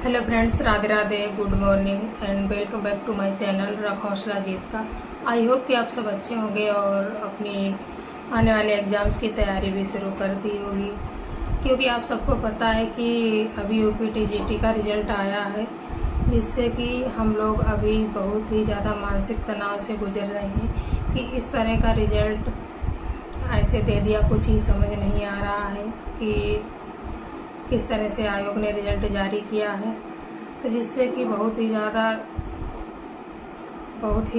Hello friends, Radhe Radhe, good morning and welcome back to my channel रख हौसला जीत का। I hope कि आप सब अच्छे होंगे और अपनी आने वाले एग्ज़ाम्स की तैयारी भी शुरू कर दी होगी, क्योंकि आप सबको पता है कि अभी यूपी टीजीटी का रिजल्ट आया है, जिससे कि हम लोग अभी बहुत ही ज़्यादा मानसिक तनाव से गुजर रहे हैं कि इस तरह का रिजल्ट ऐसे दे दिया। कुछ ही समझ नहीं आ रहा है कि किस तरह से आयोग ने रिजल्ट जारी किया है, तो जिससे कि बहुत ही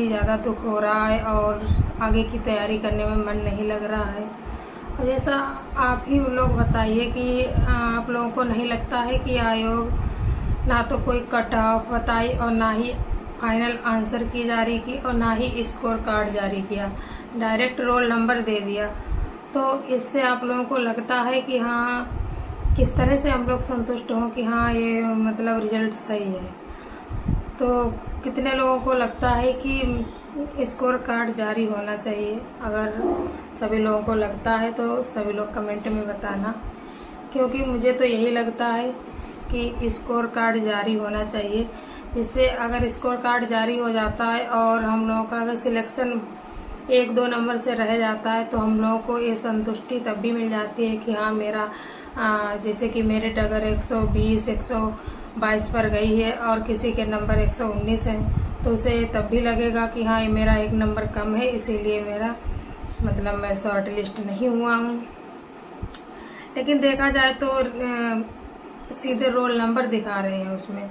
ज़्यादा दुख हो रहा है और आगे की तैयारी करने में मन नहीं लग रहा है। और जैसा आप ही लोग बताइए कि आप लोगों को नहीं लगता है कि आयोग ना तो कोई कट ऑफ बताई और ना ही फाइनल आंसर की जारी की और ना ही स्कोर कार्ड जारी किया, डायरेक्ट रोल नंबर दे दिया। तो इससे आप लोगों को लगता है कि हाँ, किस तरह से हम लोग संतुष्ट हों कि हाँ ये मतलब रिजल्ट सही है। तो कितने लोगों को लगता है कि स्कोर कार्ड जारी होना चाहिए? अगर सभी लोगों को लगता है तो सभी लोग कमेंट में बताना, क्योंकि मुझे तो यही लगता है कि स्कोर कार्ड जारी होना चाहिए। जिससे अगर स्कोर कार्ड जारी हो जाता है और हम लोगों का अगर सिलेक्शन 1-2 नंबर से रह जाता है तो हम लोगों को ये संतुष्टि तब भी मिल जाती है कि हाँ मेरा जैसे कि मेरिट अगर 120-122 पर गई है और किसी के नंबर 119 है, तो उसे तब भी लगेगा कि हाँ ये मेरा 1 नंबर कम है, इसीलिए मेरा मतलब मैं शॉर्ट लिस्ट नहीं हुआ हूँ। लेकिन देखा जाए तो सीधे रोल नंबर दिखा रहे हैं उसमें।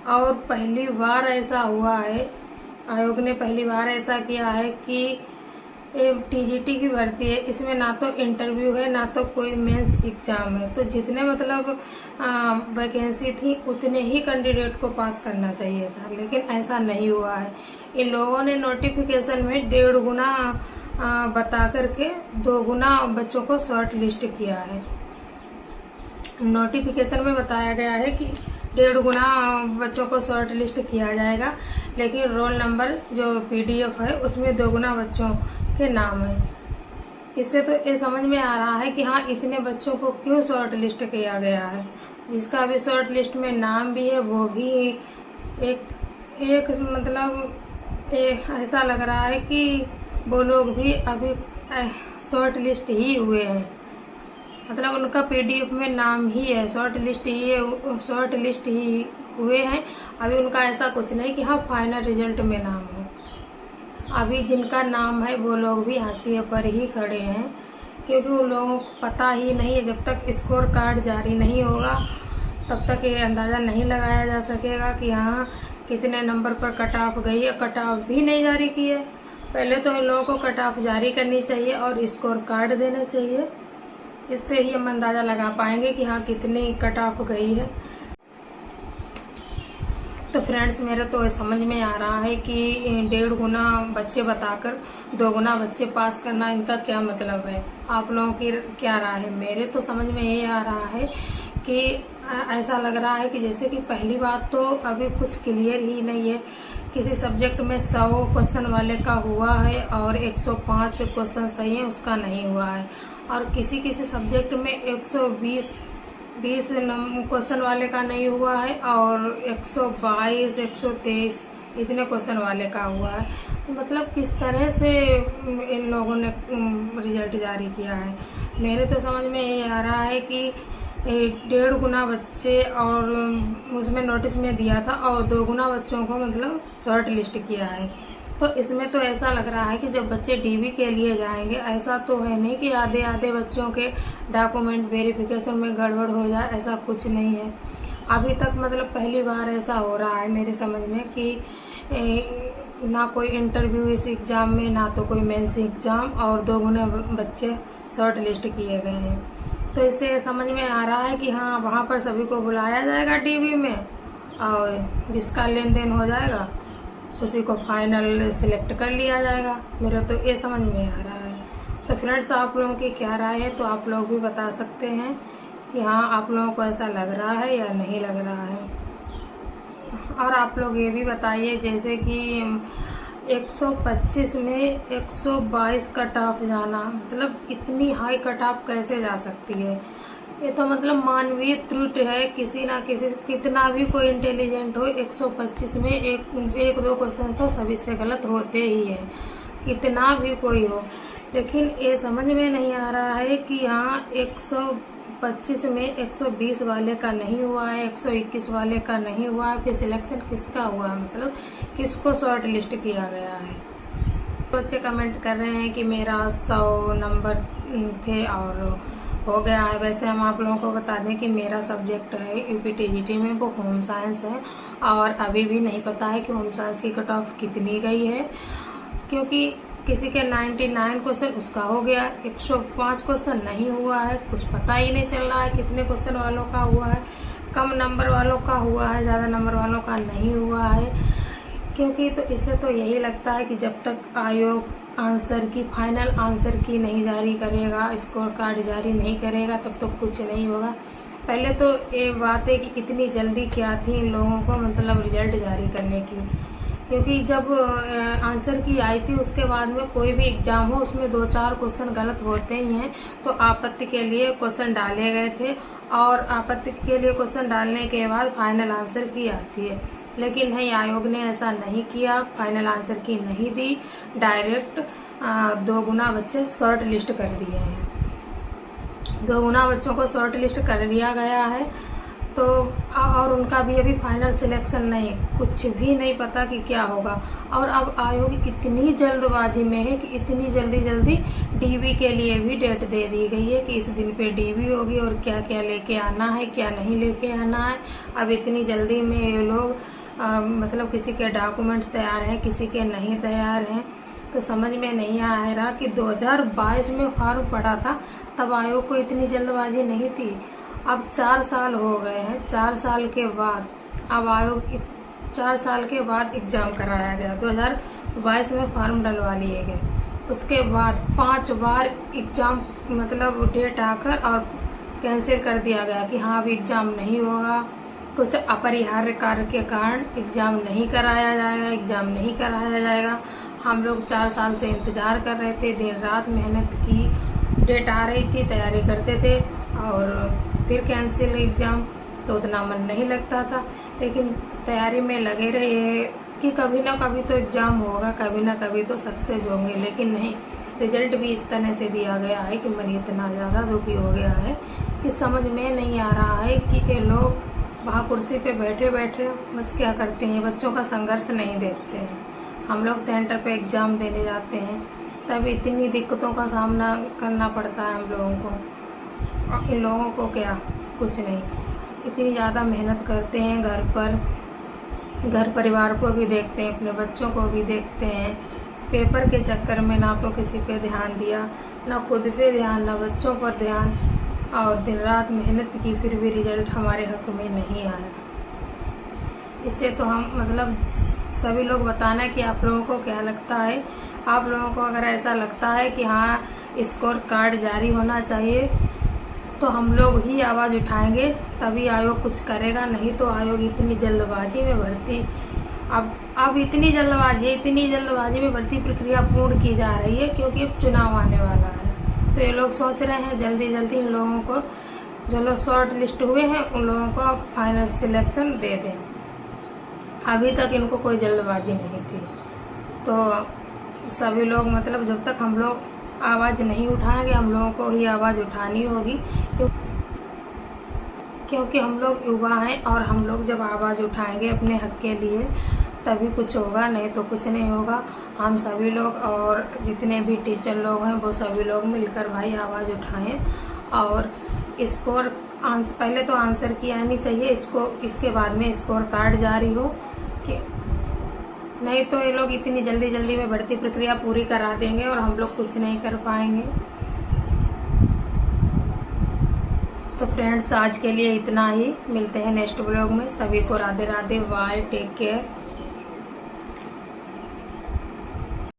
और पहली बार ऐसा हुआ है, आयोग ने पहली बार ऐसा किया है कि टीजीटी की भर्ती है, इसमें ना तो इंटरव्यू है ना तो कोई मेंस एग्जाम है। तो जितने मतलब वैकेंसी थी उतने ही कैंडिडेट को पास करना चाहिए था, लेकिन ऐसा नहीं हुआ है। इन लोगों ने नोटिफिकेशन में 1.5 गुना बता करके 2 गुना बच्चों को शॉर्ट लिस्ट किया है। नोटिफिकेशन में बताया गया है कि 1.5 गुना बच्चों को शॉर्ट लिस्ट किया जाएगा, लेकिन रोल नंबर जो पीडीएफ है उसमें 2 गुना बच्चों के नाम है। इससे तो ये समझ में आ रहा है कि हाँ इतने बच्चों को क्यों शॉर्ट लिस्ट किया गया है। जिसका अभी शॉर्ट लिस्ट में नाम भी है वो भी एक मतलब ऐसा लग रहा है कि वो लोग भी अभी शॉर्ट लिस्ट ही हुए हैं, मतलब उनका पीडीएफ में नाम ही है, शॉर्ट लिस्ट ही हुए हैं। अभी उनका ऐसा कुछ नहीं कि हाँ फाइनल रिजल्ट में नाम हो। अभी जिनका नाम है वो लोग भी हाशिए पर ही खड़े हैं, क्योंकि उन लोगों को पता ही नहीं है। जब तक स्कोर कार्ड जारी नहीं होगा तब तक ये अंदाज़ा नहीं लगाया जा सकेगा कि हाँ कितने नंबर पर कट ऑफ गई है। कट ऑफ भी नहीं जारी की है। पहले तो इन लोगों को कट ऑफ जारी करनी चाहिए और स्कोर कार्ड देना चाहिए, इससे ही हम अंदाज़ा लगा पाएंगे कि हाँ कितनी कट ऑफ गई है। तो फ्रेंड्स, मेरे तो समझ में आ रहा है कि 1.5 गुना बच्चे बताकर 2 गुना बच्चे पास करना, इनका क्या मतलब है? आप लोगों की क्या राय है? मेरे तो समझ में ये आ रहा है कि ऐसा लग रहा है कि जैसे कि पहली बात तो अभी कुछ क्लियर ही नहीं है। किसी सब्जेक्ट में 100 क्वेश्चन वाले का हुआ है और 105 क्वेश्चन सही है, उसका नहीं हुआ है। और किसी किसी सब्जेक्ट में 120 क्वेश्चन वाले का नहीं हुआ है और 122 123 इतने क्वेश्चन वाले का हुआ है। तो मतलब किस तरह से इन लोगों ने रिजल्ट जारी किया है? मेरे तो समझ में ये आ रहा है कि 1.5 गुना बच्चे और उसमें नोटिस में दिया था और 2 गुना बच्चों को मतलब शॉर्ट लिस्ट किया है। तो इसमें तो ऐसा लग रहा है कि जब बच्चे डीबी के लिए जाएंगे, ऐसा तो है नहीं कि आधे बच्चों के डॉक्यूमेंट वेरिफिकेशन में गड़बड़ हो जाए, ऐसा कुछ नहीं है। अभी तक मतलब पहली बार ऐसा हो रहा है मेरे समझ में कि ना कोई इंटरव्यू इस एग्ज़ाम में ना तो कोई मेंस एग्ज़ाम और 2 गुना बच्चे शॉर्ट लिस्ट किए गए हैं। तो इससे समझ में आ रहा है कि हाँ वहाँ पर सभी को बुलाया जाएगा डीबी में और जिसका लेन देन हो जाएगा उसी को फाइनल सिलेक्ट कर लिया जाएगा। मेरा तो ये समझ में आ रहा है। तो फ्रेंड्स, आप लोगों की क्या राय है? तो आप लोग भी बता सकते हैं कि हाँ आप लोगों को ऐसा लग रहा है या नहीं लग रहा है। और आप लोग ये भी बताइए, जैसे कि 125 में 122 कट ऑफ जाना, मतलब इतनी हाई कट ऑफ कैसे जा सकती है? ये तो मतलब मानवीय त्रुटि है। किसी ना किसी, कितना भी कोई इंटेलिजेंट हो, 125 में एक दो क्वेश्चन तो सभी से गलत होते ही है, कितना भी कोई हो। लेकिन ये समझ में नहीं आ रहा है कि यहाँ 125 में 120 वाले का नहीं हुआ है, 121 वाले का नहीं हुआ है, फिर सिलेक्शन किसका हुआ है, मतलब किसको शॉर्ट लिस्ट किया गया है। बच्चे कमेंट कर रहे हैं कि मेरा 100 नंबर थे और हो गया है। वैसे हम आप लोगों को बता दें कि मेरा सब्जेक्ट है यूपीटीजीटी में, वो होम साइंस है, और अभी भी नहीं पता है कि होम साइंस की कट ऑफ कितनी गई है, क्योंकि किसी के 99 क्वेश्चन उसका हो गया, 105 क्वेश्चन नहीं हुआ है, कुछ पता ही नहीं चल रहा है कितने क्वेश्चन वालों का हुआ है, कम नंबर वालों का हुआ है, ज़्यादा नंबर वालों का नहीं हुआ है। क्योंकि तो इससे तो यही लगता है कि जब तक आयोग आंसर की, फाइनल आंसर की नहीं जारी करेगा, स्कोर कार्ड जारी नहीं करेगा, तब तो कुछ नहीं होगा। पहले तो ये बात है कि इतनी जल्दी क्या थी इन लोगों को, मतलब रिजल्ट जारी करने की, क्योंकि जब आंसर की आई थी उसके बाद में कोई भी एग्जाम हो उसमें 2-4 क्वेश्चन गलत होते ही हैं, तो आपत्ति के लिए क्वेश्चन डाले गए थे, और आपत्ति के लिए क्वेश्चन डालने के बाद फाइनल आंसर की आती है। लेकिन नहीं, आयोग ने ऐसा नहीं किया, फाइनल आंसर की नहीं दी, डायरेक्ट 2 गुना बच्चे शॉर्ट लिस्ट कर दिए हैं, 2 गुना बच्चों को शॉर्ट लिस्ट कर दिया गया है। तो और उनका भी अभी फाइनल सिलेक्शन नहीं, कुछ भी नहीं पता कि क्या होगा। और अब आयोग इतनी जल्दबाजी में है कि इतनी जल्दी डीवी के लिए भी डेट दे दी गई है कि इस दिन पे डीवी होगी, और क्या क्या लेके आना है, क्या नहीं लेके आना है। अब इतनी जल्दी में ये लोग मतलब किसी के डॉक्यूमेंट तैयार हैं, किसी के नहीं तैयार हैं, तो समझ में नहीं आ रहा कि 2022 में फॉर्म पड़ा था तब आयोग को इतनी जल्दबाजी नहीं थी। अब 4 साल हो गए हैं, 4 साल के बाद अब आयोग 4 साल के बाद एग्जाम कराया गया, 2022 में फॉर्म डलवा लिए गए, उसके बाद 5 बार एग्जाम मतलब डेट आकर और कैंसिल कर दिया गया कि हाँ अभी एग्जाम नहीं होगा, कुछ अपरिहार्य कार्य के कारण एग्जाम नहीं कराया जाएगा, एग्जाम नहीं कराया जाएगा। हम लोग 4 साल से इंतजार कर रहे थे, दिन रात मेहनत की, डेट आ रही थी, तैयारी करते थे, और फिर कैंसिल एग्ज़ाम, तो उतना मन नहीं लगता था, लेकिन तैयारी में लगे रहे कि कभी ना कभी तो एग्ज़ाम होगा, कभी ना कभी तो सक्सेस होंगे। लेकिन नहीं, रिजल्ट भी इस तरह से दिया गया है कि मन इतना ज़्यादा दुखी हो गया है कि समझ में नहीं आ रहा है कि ये लोग वहाँ कुर्सी पे बैठे बैठे बस क्या करते हैं, बच्चों का संघर्ष नहीं देखते हैं। हम लोग सेंटर पे एग्ज़ाम देने जाते हैं तब इतनी दिक्कतों का सामना करना पड़ता है हम लोगों को, और इन लोगों को क्या, कुछ नहीं, इतनी ज़्यादा मेहनत करते हैं, घर परिवार को भी देखते हैं, अपने बच्चों को भी देखते हैं। पेपर के चक्कर में ना तो किसी पे ध्यान दिया, ना खुद पे ध्यान, ना बच्चों पर ध्यान, और दिन रात मेहनत की, फिर भी रिजल्ट हमारे हक में नहीं आया। इससे तो हम मतलब सभी लोग बताना कि आप लोगों को क्या लगता है। आप लोगों को अगर ऐसा लगता है कि हाँ स्कोर कार्ड जारी होना चाहिए, तो हम लोग ही आवाज़ उठाएंगे, तभी आयोग कुछ करेगा, नहीं तो आयोग इतनी जल्दबाजी में भर्ती, अब इतनी जल्दबाजी में भर्ती प्रक्रिया पूर्ण की जा रही है, क्योंकि अब चुनाव आने वाला है। तो ये लोग सोच रहे हैं जल्दी इन लोगों को, जो लोग शॉर्ट लिस्ट हुए हैं उन लोगों को फाइनल सिलेक्शन दे दें। अभी तक इनको कोई जल्दबाजी नहीं थी। तो सभी लोग मतलब जब तक हम लोग आवाज़ नहीं उठाएंगे, हम लोगों को ही आवाज़ उठानी होगी, क्योंकि हम लोग युवा हैं, और हम लोग जब आवाज़ उठाएंगे अपने हक के लिए तभी कुछ होगा, नहीं तो कुछ नहीं होगा। हम सभी लोग और जितने भी टीचर लोग हैं वो सभी लोग मिलकर भाई आवाज़ उठाएं, और स्कोर पहले तो आंसर की आनी चाहिए, इसके बाद में स्कोर कार्ड जारी हो, कि नहीं तो ये लोग इतनी जल्दी में भर्ती प्रक्रिया पूरी करा देंगे और हम लोग कुछ नहीं कर पाएंगे। तो फ्रेंड्स, आज के लिए इतना ही, मिलते हैं नेक्स्ट ब्लॉग में। सभी को Radhe Radhe, bye, take care.